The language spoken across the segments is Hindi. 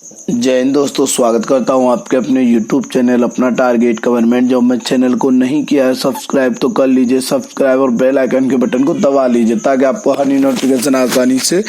जय हिंद दोस्तों, स्वागत करता हूं आपके अपने YouTube चैनल अपना टारगेट गवर्नमेंट जॉब में। चैनल को नहीं किया है सब्सक्राइब तो कर लीजिए सब्सक्राइब और बेल आइकन के बटन को दबा लीजिए ताकि आपको हर नोटिफिकेशन आसानी से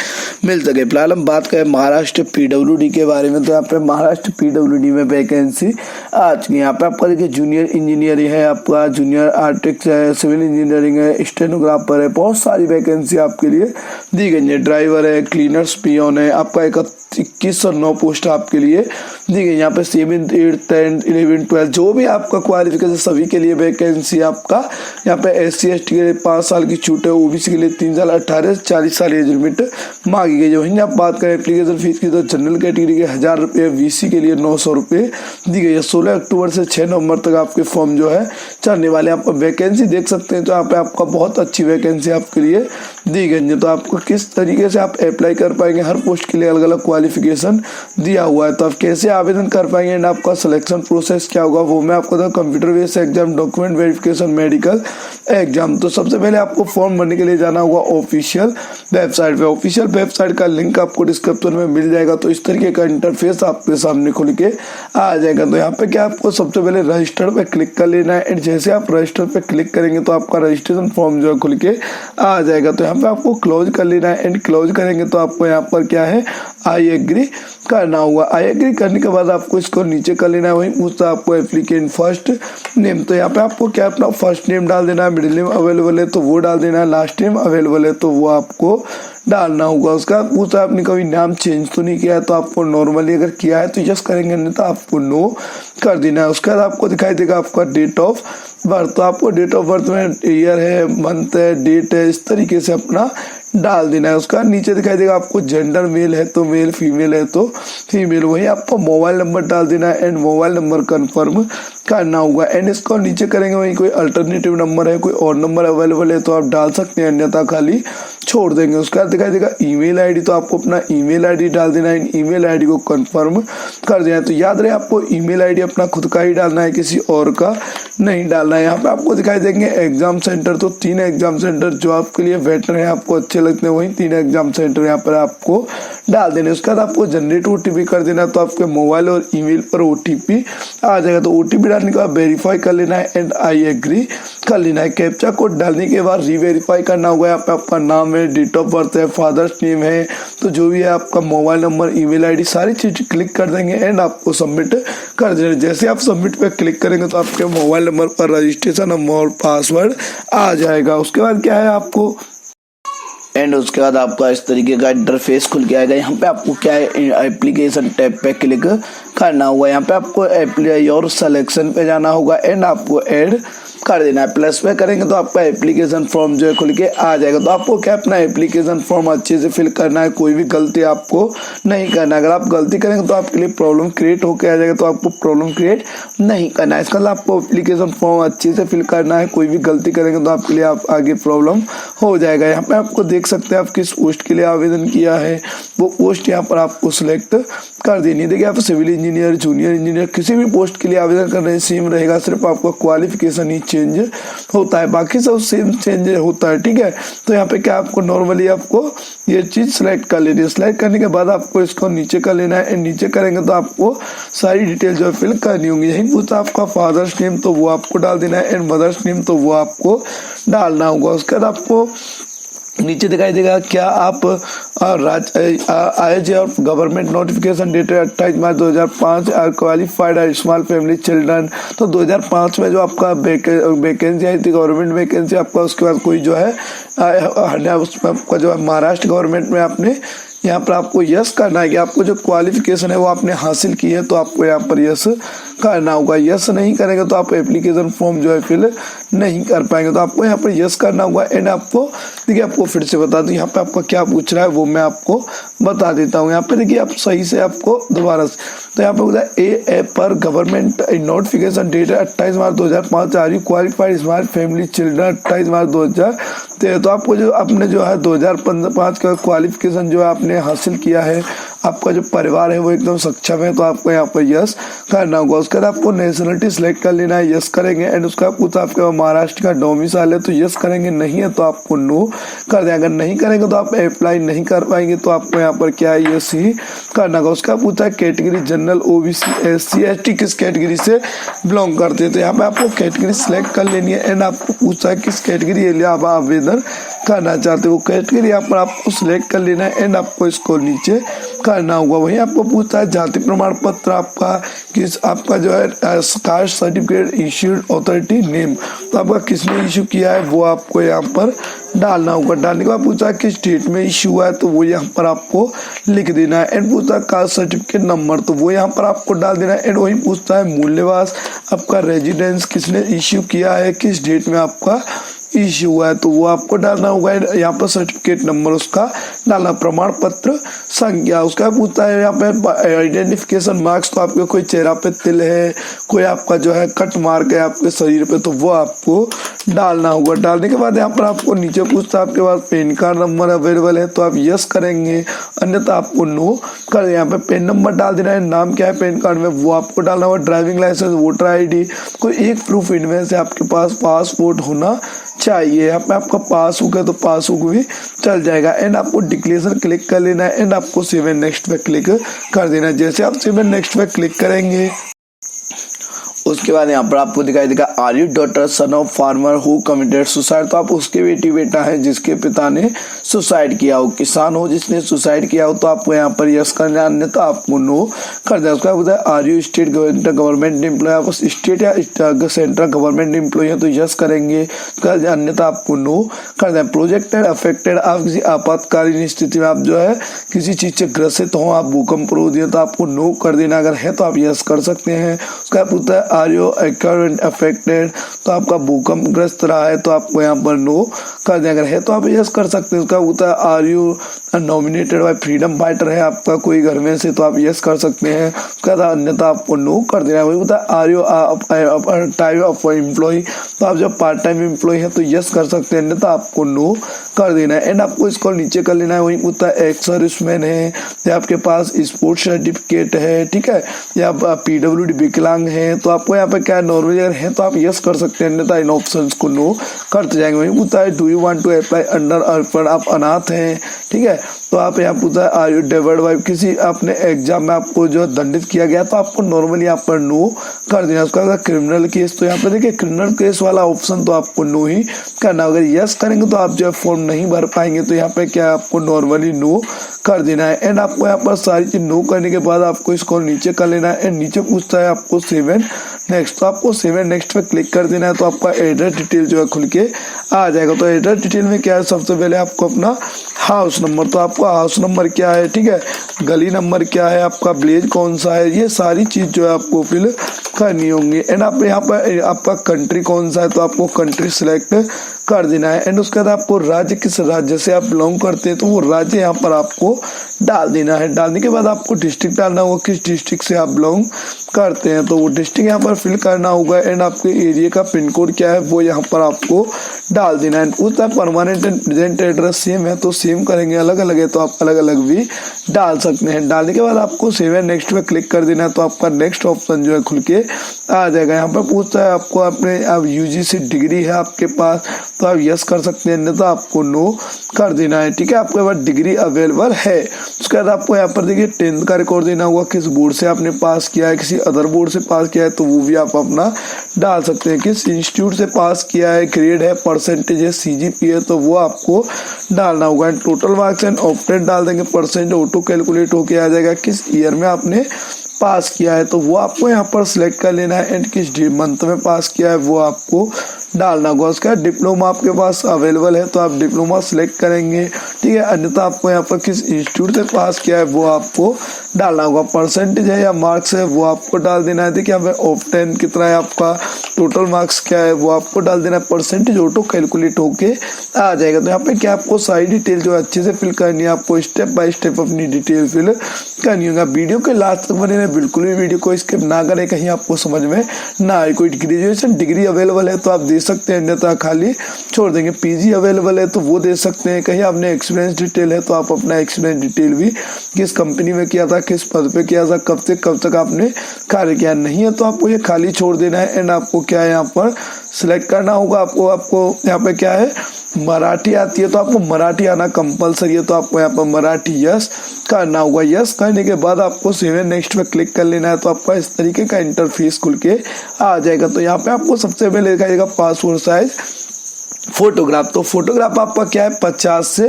मिल सके। फिलहाल हम बात करें महाराष्ट्र PWD के बारे में। तो यहाँ पे महाराष्ट्र PWD में वैकेंसी आज की यहाँ पे आपका देखिए जूनियर इंजीनियरिंग है, आपका जूनियर आर्टिस्ट है, सिविल इंजीनियरिंग है, स्टेनोग्राफर है, बहुत सारी वैकेंसी आपके लिए दी गई है। ड्राइवर है, क्लीनर्स, पियोन है, आपका 2109 पोस्ट आपके लिए दी गई। यहाँ पे 7th 8th 10th 11th 12th जो भी आपका क्वालिफिकेशन सभी के लिए वैकेंसी आपका यहाँ पे SC/ST के लिए 5 साल की छूट है, OBC के लिए 3 साल, 18 से 40 साल एज लिमिट मांगी गई। वहीं आप बात करें एप्लीकेशन फीस की तो जनरल कैटेगरी के 1000 रुपये, VC के लिए 900 रुपये दी गई है। 16 अक्टूबर से 6 नवंबर तक आपके फॉर्म जो है चलने वाले। आप वैकेंसी देख सकते हैं तो यहाँ पे आपका बहुत अच्छी वैकेंसी आपके लिए दी गई है। तो आपको किस तरीके से आप अप्लाई कर पाएंगे, हर पोस्ट के लिए अलग अलग क्वालिफिकेशन दिया हुआ है। तो आप कैसे आवेदन कर पाएंगे एंड आपका सिलेक्शन प्रोसेस क्या होगा वो मैं आपको computer based exam, document verification, medical exam. तो सबसे पहले आपको फॉर्म भरने के लिए जाना होगा ऑफिशियल वेबसाइट पे। ऑफिशियल वेबसाइट का लिंक आपको डिस्क्रिप्शन में मिल जाएगा। तो इस तरीके का इंटरफेस आपके सामने खुल के आ जाएगा। तो यहाँ पे क्या आपको सबसे पहले रजिस्टर पे क्लिक कर लेना है एंड जैसे आप रजिस्टर पे क्लिक करेंगे तो आपका रजिस्ट्रेशन फॉर्म जो है खुल के आ जाएगा। तो यहाँ पे आपको क्लोज कर लेना है एंड क्लोज करेंगे तो आपको यहाँ पर क्या है आई एग्री करना होगा। आई एग्री करने के बाद आपको इसको नीचे कर लेना है। वहीं पूछता है आपको एप्लीकेंट फर्स्ट नेम, तो यहाँ पे आपको क्या अपना फर्स्ट नेम डाल देना है, मिडिल नेम अवेलेबल है तो वो डाल देना है, लास्ट नेम अवेलेबल है तो वो आपको डालना होगा। उसका पूछा आपने कभी नाम चेंज तो नहीं किया है तो आपको नॉर्मली अगर किया है तो यस करेंगे, नहीं तो आपको नो कर देना है। उसके बाद आपको दिखाई देगा आपका डेट ऑफ बर्थ। तो आपको डेट ऑफ बर्थ में ईयर है, मंथ है, डेट है, इस तरीके से अपना डाल देना है। उसका नीचे दिखाई देगा आपको जेंडर मेल है तो मेल, फीमेल है तो फीमेल। वही आपको मोबाइल नंबर डाल देना है एंड मोबाइल नंबर कंफर्म करना होगा एंड इसको नीचे करेंगे। वहीं कोई अल्टरनेटिव नंबर है, कोई और नंबर अवेलेबल है तो आप डाल सकते हैं, अन्यथा खाली छोड़ देंगे। उसके बाद दिखाई देगा ईमेल आईडी, तो आपको अपना ईमेल आईडी डाल देना है, ईमेल आईडी को कंफर्म कर देना है। तो याद रहे आपको ईमेल आईडी अपना खुद का ही डालना है, किसी और का नहीं डालना है। यहाँ पे आपको दिखाई देंगे एग्जाम सेंटर, तो 3 एग्जाम सेंटर जो आपके लिए बेटर है, आपको अच्छे लगते हैं, वही 3 एग्जाम सेंटर यहाँ पर आपको डाल देने। उसके बाद आपको जनरेट OTP कर देना, तो आपके मोबाइल और ईमेल पर OTP आ जाएगा। तो OTP डालने के बाद वेरीफाई कर लेना है एंड आई एग्री कर लेना है। कैप्चा कोड डालने के बाद रीवेरीफाई करना होगा। यहाँ पे आपका नाम है, डेट ऑफ बर्थ है, फादर्स नेम है, तो जो भी है आपका मोबाइल नंबर, ईमेल आईडी, सारी चीज क्लिक कर देंगे एंड आपको सबमिट कर देना। जैसे आप सबमिट पे क्लिक करेंगे तो आपके मोबाइल नंबर पर रजिस्ट्रेशन नंबर और पासवर्ड आ जाएगा। उसके बाद क्या है आपको एंड उसके बाद आपका इस तरीके का इंटरफेस खुल के आएगा। यहाँ पे आपको क्या है एप्लीकेशन टैब पे क्लिक करना होगा। यहाँ पे आपको योर सिलेक्शन पे जाना होगा एंड आपको ऐड कर देना है। प्लस पे करेंगे तो आपका एप्लीकेशन फॉर्म जो है खुल के आ जाएगा। तो आपको क्या अपना एप्लीकेशन फॉर्म अच्छे से फिल करना है, कोई भी गलती आपको नहीं करना। अगर आप गलती करेंगे तो आपके लिए प्रॉब्लम क्रिएट होकर आ जाएगा, तो आपको प्रॉब्लम क्रिएट नहीं करना है। इसका मतलब आपको एप्लीकेशन फॉर्म अच्छे से फिल करना है, कोई भी गलती करेंगे तो आपके लिए आप आगे प्रॉब्लम हो जाएगा। यहाँ पे आपको देख सकते हैं आप किस पोस्ट के लिए आवेदन किया है, वो पोस्ट यहाँ पर आपको सिलेक्ट कर देनी है। देखिए आप सिविल इंजीनियर, जूनियर इंजीनियर, किसी भी पोस्ट के लिए आवेदन कर रहे हैं सेम रहेगा, सिर्फ आपका क्वालिफिकेशन ही चेंज होता है, बाकी सब सेम चेंज होता है, ठीक है। तो यहाँ पे क्या आपको नॉर्मली आपको ये चीज सिलेक्ट कर लेनी है। सिलेक्ट करने के बाद आपको इसको नीचे कर लेना है एंड नीचे करेंगे तो आपको सारी डिटेल जो है फिल करनी होंगी। यही पूछता आपका फादर्स नेम तो वो आपको डाल देना है एंड मदर्स नेम तो वो आपको डालना होगा। उसके बाद आपको नीचे दिखाई देगा क्या आप IJ और government notification dated 28 March 2005 are qualified are small family children. तो 2005 में जो आपका वैकेंसी आई थी गवर्नमेंट वैकेंसी आपका, उसके बाद कोई जो है उसमें आपका जो है महाराष्ट्र गवर्नमेंट में आपने यहाँ पर आपको यस करना है कि आपको जो क्वालिफिकेशन है वो आपने हासिल की है, तो आपको यहाँ पर यस करना होगा। यस नहीं करेंगे तो आप एप्लीकेशन फॉर्म जो है फिल नहीं कर पाएंगे, तो आपको यहाँ पर यस करना होगा एंड आपको देखिए आपको फिर से बता दूं यहाँ पे आपका क्या पूछ रहा है वो मैं आपको बता देता हूँ। यहाँ पे देखिए आप सही से आपको दोबारा से, तो यहाँ पे होता है ए पर government notification date 28 March 2005 are you qualified small family children 28 March 2013। तो आपको जो आपने जो है 2005 का क्वालिफिकेशन जो है आपने हासिल किया है, आपका जो परिवार है वो एकदम सक्षम है तो आपको यहाँ पर यस करना होगा। उसके बाद आपको नेशनलिटी सिलेक्ट कर लेना है, यस करेंगे। एंड उसका पूछा आपके महाराष्ट्र का डोमिसाइल है तो यस करेंगे, नहीं है तो आपको नो कर दें। अगर नहीं करेंगे तो आप अप्लाई नहीं कर पाएंगे तो आपको यहाँ पर क्या है यस ही करना होगा। उसका पूछा है category general, OBC, SC, ST किस कैटेगरी से बिलोंग करते हैं तो यहाँ पे आपको कैटेगरी सिलेक्ट कर लेनी है। एंड आपको पूछा है किस कैटेगरी के लिए आप आवेदन करना चाहते हो, कैटेगरी यहाँ पर आपको सिलेक्ट कर लेना है। एंड आपको इसको नीचे करना होगा। वहीं आपको पूछता है जाति प्रमाण पत्र आपका किस, आपका जो है caste certificate issued authority name, तो आपका किसने इशू किया है वो आपको यहाँ पर डालना होगा। डालने के बाद पूछा है किस स्टेट में इशू हुआ है तो वो यहाँ पर आपको लिख देना है। एंड पूछता है कास्ट सर्टिफिकेट नंबर तो वो यहाँ पर आपको डाल देना है। एंड वही पूछता है मूल्यवास, आपका रेजिडेंस किसने इश्यू किया है, किस डेट में आपका इश्यू हुआ है तो वो आपको डालना होगा। यहाँ पर सर्टिफिकेट नंबर उसका डालना, प्रमाण पत्र संख्या। उसका पूछता है यहाँ पे आइडेंटिफिकेशन मार्क्स, तो आपके कोई चेहरा पे तिल है, कोई आपका जो है कट मार्क है आपके शरीर पे तो वो आपको डालना होगा। डालने के बाद यहाँ पर आपको नीचे पूछता है आपके पास पैन कार्ड नंबर अवेलेबल है तो आप यस करेंगे, अन्यथा आपको नो कर। यहाँ पे पैन नंबर डाल देना है, नाम क्या है पैन कार्ड में वो आपको डालना होगा। ड्राइविंग लाइसेंस, वोटर आईडी, कोई एक प्रूफ इनमें से आपके पास पासपोर्ट होना चाहिए। यहाँ पे आपका पासबुक है तो पासबुक भी चल जाएगा। एंड आपको डिक्लेरेशन क्लिक कर लेना है। एंड आपको सेव एंड नेक्स्ट पे क्लिक कर देना है। जैसे आप सेव एंड नेक्स्ट पे क्लिक करेंगे उसके बाद यहाँ पर आपको दिखाई देगा are you daughter son of farmer who committed suicide, तो आप उसके बेटा है जिसके पिता ने सुसाइड किया हो। किसान हो जिसने सुसाइड किया हो तो आपको यहाँ पर यस करना है, अन्यथा तो आपको नो कर देना। उसका बताया are you state government employ, आप स्टेट या सेंट्रल गवर्नमेंट एम्प्लॉय है तो यस करेंगे, अन्यथा आपको नो कर देना। प्रोजेक्टेड अफेक्टेड, आप किसी आपातकालीन स्थिति में आप जो है किसी चीज से ग्रसित हो, आप भूकंप रोधी है तो आपको नो कर देना, अगर है तो आप यस कर सकते हैं। उसका पूछता है आर यू करंट अफेक्टेड, तो आपका भूकंप ग्रस्त रहा है तो आपको यहाँ पर नो कर दें, अगर है तो आप यस कर सकते हैं। उसका होता है are you nominated by freedom fighter, है आपका कोई घर में से तो आप यस कर सकते हैं, उसका अन्यथा आपको नो कर देना है। वही होता है are you type of employ, तो आप जब पार्ट टाइम एम्प्लॉय है तो यस कर सकते हैं, अन्यथा आपको नो कर देना है। एंड आपको इसको नीचे कर लेना है। वही होता है एक्स सर्विसमैन है या आपके पास स्पोर्ट्स सर्टिफिकेट है, ठीक है, या पीडब्ल्यूडी विकलांग है तो आपको यहाँ पे क्या नॉर्मल है तो आप यस कर सकते हैं, अन्यथा इन ऑप्शंस को नो करते जाएंगे। वही पूछता है do you want to apply under Arpan, आप अनाथ हैं, ठीक है, तो आप यहाँ पूछता है आर यू डेवर्ड बाय, किसी आपने एग्जाम में आपको जो दंडित किया गया तो आपको नॉर्मली यहाँ पर नो कर देना। उसका क्रिमिनल केस, तो यहाँ पे देखिए क्रिमिनल केस वाला ऑप्शन तो आपको नो ही करना। अगर यस करेंगे तो आप जो है फॉर्म नहीं भर पाएंगे तो यहाँ पे क्या आपको नॉर्मली नो कर देना है। एंड आपको यहाँ पर सारी चीज नो करने के बाद आपको इसको नीचे कर लेना है। एंड नीचे पूछता है आपको सेव एंड नेक्स्ट, तो आपको सेव एंड नेक्स्ट पे क्लिक कर देना है तो आपका एड्रेस डिटेल जो है खुल के आ जाएगा। तो एड्रेस डिटेल में क्या है, सबसे पहले आपको अपना हाउस नंबर, तो आपका हाउस नंबर क्या है, ठीक है, गली नंबर क्या है, आपका विलेज कौन सा है, ये सारी चीज जो है आपको फिल करनी होंगी। एंड आप यहाँ पर आपका कंट्री कौन सा है तो आपको कंट्री सिलेक्ट कर देना है। एंड उसके बाद आपको राज्य, किस राज्य से आप बिलोंग करते हैं तो वो राज्य यहाँ पर आपको डाल देना है। डालने के बाद आपको डिस्ट्रिक्ट डालना होगा, किस डिस्ट्रिक्ट से आप बिलोंग करते हैं तो वो डिस्ट्रिक्ट यहाँ पर फिल करना होगा। एंड आपके एरिया का पिन कोड क्या है वो यहाँ पर आपको डाल देना है। पूछता है permanent and present address same है तो सेम करेंगे, अलग अलग है तो आप अलग अलग भी डाल सकते हैं। डालने के बाद आपको सेव एंड नेक्स्ट पे क्लिक कर देना है तो आपका नेक्स्ट ऑप्शन जो है खुल के आ जाएगा। यहाँ पर पूछता है आपको अपने अब यूजीसी डिग्री है आपके पास तो आप यस कर सकते हैं, नहीं तो आपको नो कर देना है, ठीक है, आपके पास डिग्री अवेलेबल है। उसके बाद आपको यहाँ पर देखिए 10th का रिकॉर्ड देना होगा, किस बोर्ड से आपने पास किया है, किसी अदर बोर्ड से पास किया है तो वो भी आप अपना डाल सकते हैं, किस इंस्टीट्यूट से पास किया है, ग्रेड है, परसेंटेज है, सीजीपी है तो वो आपको डालना होगा। टोटल मार्क्स एंड ऑप्टेड डाल देंगे, परसेंट ऑटो कैलकुलेट होके आ जाएगा, किस ईयर में आपने पास किया है तो वो आपको यहाँ पर सिलेक्ट कर लेना है। एंड किस मंथ में पास किया है वो आपको डालना होगा। उसका डिप्लोमा आपके पास अवेलेबल है तो आप डिप्लोमा सिलेक्ट करेंगे, ठीक है, अन्यथा आपको यहाँ पर किस इंस्टीट्यूट से पास किया है वो आपको डालना होगा। परसेंटेज है या मार्क्स है वो आपको डाल देना है। देखिए यहाँ पे ऑप्टेन कितना है आपका, टोटल मार्क्स क्या है वो आपको डाल देना है, परसेंटेज ऑटो कैलकुलेट होके आ जाएगा। तो यहाँ पे क्या आपको सारी डिटेल जो अच्छे से फिल करनी है, आपको स्टेप बाय स्टेप अपनी डिटेल फिल करनी होगा। वीडियो के लास्ट तक बने बिल्कुल भी वीडियो को स्किप ना करें, कहीं आपको समझ में ना आए। कोई ग्रेजुएशन डिग्री अवेलेबल है तो आप दे सकते हैं, अन्यथा खाली छोड़ देंगे। पीजी अवेलेबल है तो वो दे सकते हैं। कहीं आपने एक्सपीरियंस डिटेल है तो आप अपना एक्सपीरियंस डिटेल भी, किस कंपनी में किया था, किस पद पे किया था, कब से कब तक आपने कार्य किया, नहीं है तो आपको ये खाली छोड़ देना है। एंड आपको क्या है यहाँ पर सिलेक्ट करना होगा। आपको यहाँ पे क्या है, मराठी आती है तो आपको मराठी आना कंपलसरी है, तो आपको यहाँ पर मराठी यस करना होगा। यस करने के बाद आपको सेव एंड नेक्स्ट पे क्लिक कर लेना है, तो आपका इस तरीके का इंटरफेस खुल के आ जाएगा। तो यहाँ पे आपको सबसे पहले दिखाएगा पासपोर्ट साइज फोटोग्राफ। तो फोटोग्राफ आपका क्या है 50 से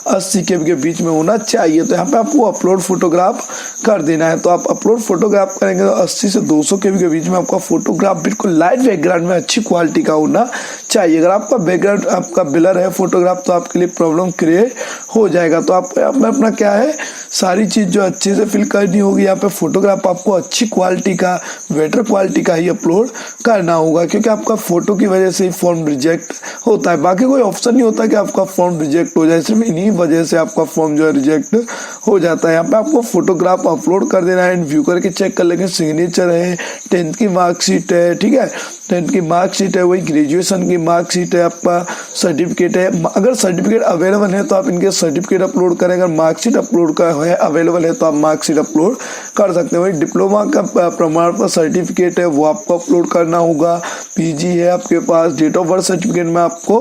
80 KB के बीच में होना चाहिए। तो यहाँ पे आपको अपलोड फोटोग्राफ कर देना है। तो आप अपलोड फोटोग्राफ करेंगे तो 80 से 200 KB के बीच में आपका फोटोग्राफ बिल्कुल लाइट बैकग्राउंड में अच्छी क्वालिटी का होना चाहिए। अगर आपका बैकग्राउंड आपका ब्लर है फोटोग्राफ तो आपके लिए प्रॉब्लम क्रिएट हो जाएगा। तो आप अपना क्या है सारी चीज जो अच्छे से फिल करनी होगी। यहाँ पे फोटोग्राफ आपको अच्छी क्वालिटी का, बेटर क्वालिटी का ही अपलोड करना होगा, क्योंकि आपका फोटो की वजह से ही फॉर्म रिजेक्ट होता है। बाकी कोई ऑप्शन नहीं होता कि आपका फॉर्म रिजेक्ट हो जाए, सिर्फ इन्हीं वजह से आपका फॉर्म जो है रिजेक्ट हो जाता है। यहाँ पे आपको फोटोग्राफ अपलोड कर देना है। व्यू करके चेक कर लेंगे, सिग्नेचर है, 10th की मार्कशीट है, ठीक है, 10th की मार्कशीट है, वही ग्रेजुएशन की मार्कशीट है, आपका सर्टिफिकेट है। अगर सर्टिफिकेट अवेलेबल है तो आप इनके सर्टिफिकेट अपलोड करें। अगर मार्कशीट अपलोड का है अवेलेबल है तो आप मार्कशीट अपलोड कर सकते हैं। वही डिप्लोमा का प्रमाण पत्र सर्टिफिकेट है वो आपको अपलोड करना होगा। पीजी है आपके पास, डेट ऑफ बर्थ सर्टिफिकेट में आपको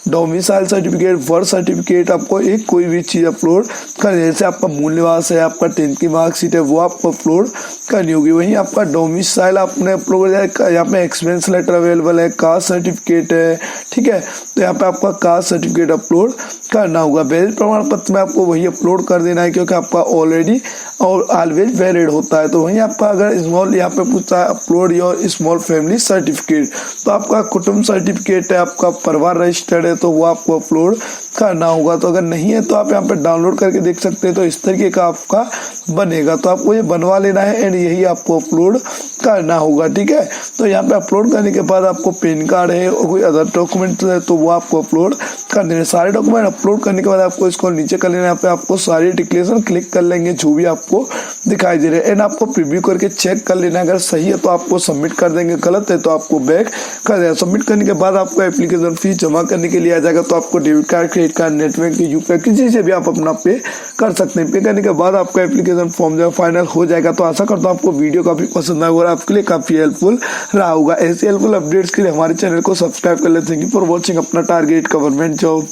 डोमिसाइल सर्टिफिकेट, बर्थ सर्टिफिकेट, आपको एक कोई भी चीज अपलोड करनी, जैसे आपका मूल निवास है, आपका 10th की मार्कशीट है वो आपको अपलोड करनी होगी। वहीं आपका डोमिसाइल आपने अपलोड, यहाँ पे एक्सपीरियंस लेटर अवेलेबल है, कास्ट सर्टिफिकेट है, ठीक है, तो यहाँ पे आपका कास्ट सर्टिफिकेट अपलोड करना होगा। वैलिड प्रमाण पत्र में आपको वही अपलोड कर देना है, क्योंकि आपका ऑलरेडी और ऑलवेज वैलिड होता है। तो वहीं आपका अगर स्मॉल यहाँ पे पूछता है upload your small family certificate, तो आपका कुटुंब सर्टिफिकेट है, आपका परिवार रजिस्टर्ड है तो वो आपको अपलोड करना होगा। तो अगर नहीं है तो आप यहाँ पे डाउनलोड करके देख सकते हैं। तो इस तरीके का आपका बनेगा, तो आपको ये बनवा लेना है एंड यही आपको अपलोड करना होगा, ठीक है। तो यहाँ पे अपलोड करने के बाद आपको पैन कार्ड है और कोई अदर डॉक्यूमेंट है तो वो आपको अपलोड कर देना। सारे डॉक्यूमेंट अपलोड करने के बाद आपको इसको नीचे कर लेना। यहाँ पे आपको सारी डिक्लेरेशन क्लिक कर लेंगे जो भी आपको दिखाई दे रहे हैं, एंड आपको प्रीव्यू करके चेक कर लेना। अगर सही है तो आपको सबमिट कर देंगे, गलत है तो आपको बैक कर देना। सबमिट करने के बाद आपको एप्लीकेशन फीस जमा करने के लिए आ जाएगा। तो आपको debit card, credit card, network, UPI किसी से भी आप अपना पे कर सकते हैं। पे करने के बाद आपका एप्लीकेशन फॉर्म जो फाइनल हो जाएगा। तो आशा करता हूँ आपको वीडियो काफी पसंद आएगा और आपके लिए काफी हेल्पफुल रहा होगा। ऐसे हेल्पफुल अपडेट्स के लिए हमारे चैनल को सब्सक्राइब कर लेते हैं। थैंक यू फॉर वॉचिंग अपना टारगेट गवर्नमेंट जॉब।